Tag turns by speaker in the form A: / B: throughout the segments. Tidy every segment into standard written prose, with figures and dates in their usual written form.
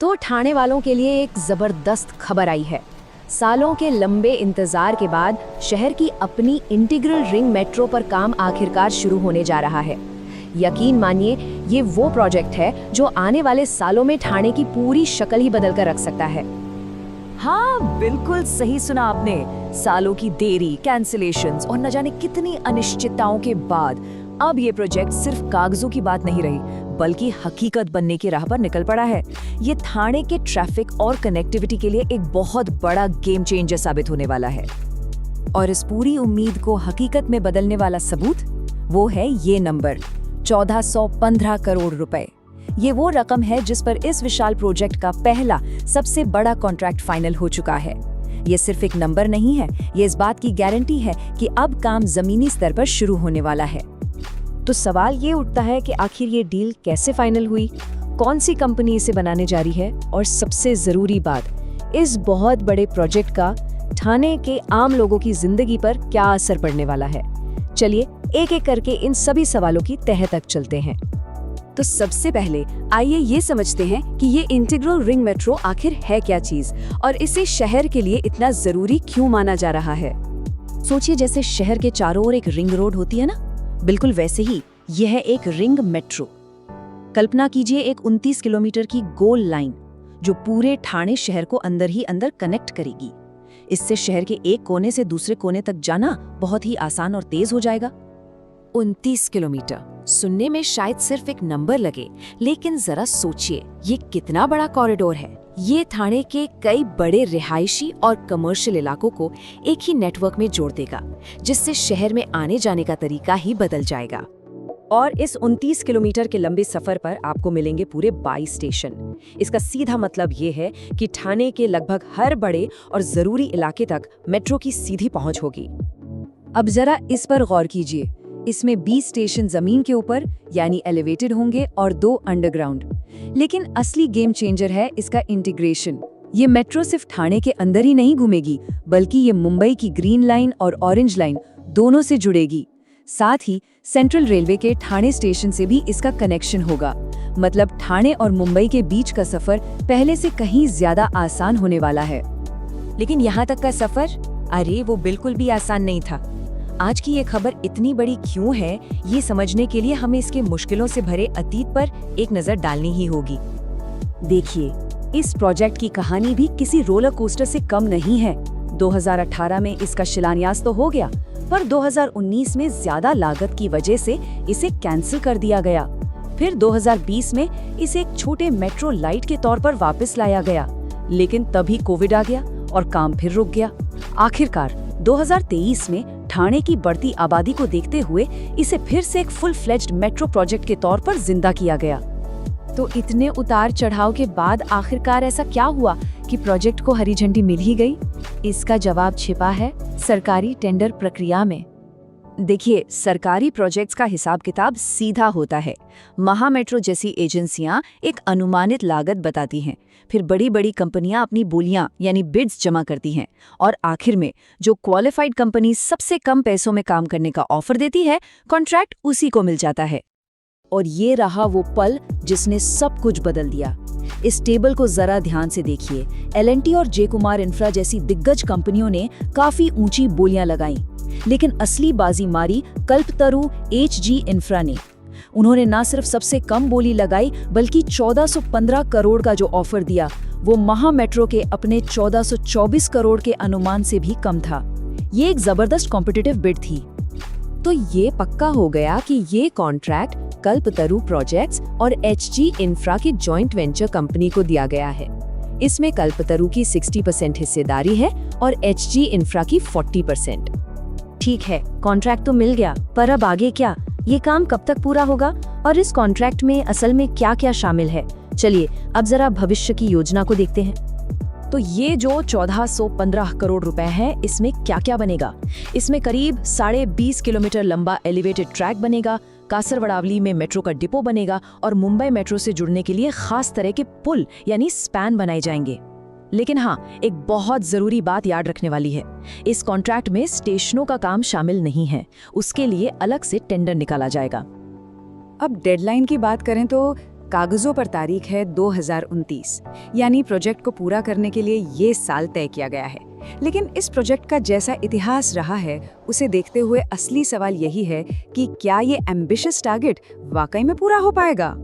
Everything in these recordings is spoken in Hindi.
A: तो ठाणे वालों के लिए एक जबरदस्त खबर आई है। सालों के लंबे इंतजार के बाद शहर की अपनी इंटीग्रल रिंग मेट्रो पर काम आखिरकार शुरू होने जा रहा है। यकीन मानिए, ये वो प्रोजेक्ट है जो आने वाले सालों में ठाणे की पूरी शक्ल ही बदल कर रख सकता है।
B: हाँ, बिल्कुल सही सुना आपने। सालों की देरी, कैंसिलेशंस और न जाने कितनी अनिश्चितताओं के बाद अब ये प्रोजेक्ट सिर्फ कागजों की बात नहीं रही, बल्कि हकीकत बनने की राह पर निकल पड़ा है। ये ठाणे के ट्रैफिक और कनेक्टिविटी के लिए एक बहुत बड़ा गेम चेंजर साबित होने वाला है। और इस पूरी उम्मीद को हकीकत में बदलने वाला सबूत वो है ये नंबर 1415 करोड़ रुपए। ये वो रकम है जिस पर इस विशाल प्रोजेक्ट का पहला सबसे बड़ा कॉन्ट्रैक्ट फाइनल हो चुका है। ये सिर्फ एक नंबर नहीं है, ये इस बात की गारंटी है कि अब काम जमीनी स्तर पर शुरू होने वाला है। तो सवाल ये उठता है कि आखिर ये डील कैसे फाइनल हुई, कौन सी कंपनी इसे बनाने जा रही है, और सबसे जरूरी बात, इस बहुत बड़े प्रोजेक्ट का ठाणे के आम लोगों की जिंदगी पर क्या असर पड़ने वाला है। चलिए एक एक करके इन सभी सवालों की तह तक चलते हैं।
C: तो सबसे पहले आइए ये समझते हैं कि ये इंटीग्रल रिंग मेट्रो आखिर है क्या चीज और इसे शहर के लिए इतना जरूरी क्यों माना जा रहा है।
B: सोचिए, जैसे शहर के चारों ओर एक रिंग रोड होती है ना, बिल्कुल वैसे ही यह है एक रिंग मेट्रो। कल्पना कीजिए एक 29 किलोमीटर की गोल लाइन जो पूरे ठाणे शहर को अंदर ही अंदर कनेक्ट करेगी। इससे शहर के एक कोने से दूसरे कोने तक जाना बहुत ही आसान और तेज हो जाएगा। 29 किलोमीटर सुनने में शायद सिर्फ एक नंबर लगे, लेकिन जरा सोचिए ये कितना बड़ा कॉरिडोर है। ये ठाणे के कई बड़े रिहायशी और कमर्शियल इलाकों को एक ही नेटवर्क में जोड़ देगा, जिससे शहर में आने जाने का तरीका ही बदल जाएगा।
C: और इस 29 किलोमीटर के लंबे सफर पर आपको मिलेंगे पूरे 22 स्टेशन। इसका सीधा मतलब ये है कि ठाणे के लगभग हर बड़े और जरूरी इलाके तक मेट्रो की सीधी पहुंच होगी। अब जरा इस पर गौर कीजिए, इसमें 20 स्टेशन जमीन के ऊपर यानी एलिवेटेड होंगे और 2 अंडरग्राउंड। लेकिन असली गेम चेंजर है इसका इंटीग्रेशन। ये मेट्रो सिर्फ ठाणे के अंदर ही नहीं घूमेगी, बल्कि ये मुंबई की ग्रीन लाइन और ऑरेंज लाइन दोनों से जुड़ेगी। साथ ही सेंट्रल रेलवे के ठाणे स्टेशन से भी इसका कनेक्शन होगा। मतलब ठाणे और मुंबई के बीच का सफर पहले से कहीं ज्यादा आसान होने वाला है।
B: लेकिन यहाँ तक का सफर, अरे वो बिल्कुल भी आसान नहीं था। आज की ये खबर इतनी बड़ी क्यों है, ये समझने के लिए हमें इसके मुश्किलों से भरे अतीत पर एक नजर डालनी ही होगी।
C: देखिए, इस प्रोजेक्ट की कहानी भी किसी रोलर कोस्टर से कम नहीं है। 2018 में इसका शिलान्यास तो हो गया, पर 2019 में ज्यादा लागत की वजह से इसे कैंसिल कर दिया गया। फिर 2020 में इसे एक छोटे मेट्रो लाइट के तौर पर वापस लाया गया, लेकिन तभी कोविड आ गया और काम फिर रुक गया। आखिरकार 2023 में ठाणे की बढ़ती आबादी को देखते हुए इसे फिर से एक फुल फ्लेज्ड मेट्रो प्रोजेक्ट के तौर पर जिंदा किया गया।
A: तो इतने उतार चढ़ाव के बाद आखिरकार ऐसा क्या हुआ कि प्रोजेक्ट को हरी झंडी मिल ही गई? इसका जवाब छिपा है सरकारी टेंडर प्रक्रिया में।
C: देखिए, सरकारी प्रोजेक्ट्स का हिसाब किताब सीधा होता है। महामेट्रो जैसी एजेंसियां एक अनुमानित लागत बताती हैं, फिर बड़ी बड़ी कंपनियां अपनी बोलियां यानी बिड्स जमा करती हैं, और आखिर में जो क्वालिफाइड कंपनी सबसे कम पैसों में काम करने का ऑफर देती है, कॉन्ट्रैक्ट उसी को मिल जाता है। और ये रहा वो पल जिसने सब कुछ बदल दिया। इस टेबल को जरा ध्यान से देखिए। L&T और जे कुमार इंफ्रा जैसी दिग्गज कंपनियों ने काफी ऊंची बोलियां लगाई, लेकिन असली बाजी मारी कल्पतरु HG इंफ्रा ने। उन्होंने न सिर्फ सबसे कम बोली लगाई, बल्कि 1415 करोड़ का जो ऑफर दिया, वो महामेट्रो के अपने 1424 करोड़ के अनुमान से भी कम था। ये एक जबरदस्त कॉम्पिटिटिव बिड थी।
A: तो ये पक्का हो गया कि ये कॉन्ट्रैक्ट कल्पतरु प्रोजेक्ट्स और HG इंफ्रा की जॉइंट वेंचर कंपनी को दिया गया है। इसमें कल्पतरु की 60% हिस्सेदारी है और HG इंफ्रा की 40%।
C: ठीक है, कॉन्ट्रैक्ट तो मिल गया, पर अब आगे क्या? ये काम कब तक पूरा होगा और इस कॉन्ट्रैक्ट में असल में क्या क्या शामिल है? चलिए अब जरा भविष्य की योजना को देखते हैं।
B: तो ये जो 1415 करोड़ रुपए है, इसमें क्या क्या बनेगा? इसमें करीब 20.5 किलोमीटर लंबा एलिवेटेड ट्रैक बनेगा, कासरवड़ावली में मेट्रो का डिपो बनेगा और मुंबई मेट्रो से जुड़ने के लिए खास तरह के पुल यानी स्पैन बनाए जाएंगे। लेकिन हाँ, एक बहुत जरूरी बात याद रखने वाली है, इस कॉन्ट्रैक्ट में स्टेशनों का काम शामिल नहीं है, उसके लिए अलग से टेंडर निकाला जाएगा।
C: अब डेडलाइन की बात करें तो
D: कागजों पर तारीख है 2029, यानी प्रोजेक्ट को पूरा करने के लिए ये साल तय किया गया है। लेकिन इस प्रोजेक्ट का जैसा इतिहास रहा है, उसे देखते हुए असली सवाल यही है कि क्या ये एम्बिशियस टारगेट वाकई में पूरा हो पाएगा?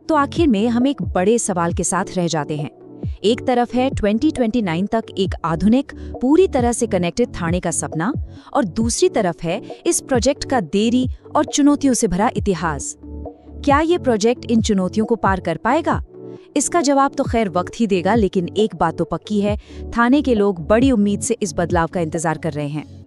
C: तो आखिर में हम एक बड़े सवाल के साथ रह जाते हैं। एक तरफ है 2029 तक एक आधुनिक, पूरी तरह से कनेक्टेड थाने का सपना, और दूसरी तरफ है इस प्रोजेक्ट का देरी और चुनौतियों से भरा इतिहास। क्या ये प्रोजेक्ट इन चुनौतियों को पार कर पाएगा? इसका जवाब तो खैर वक्त ही देगा, लेकिन एक बात तो पक्की है, थाने के लोग बड़ी उम्मीद से इस बदलाव का इंतजार कर रहे हैं।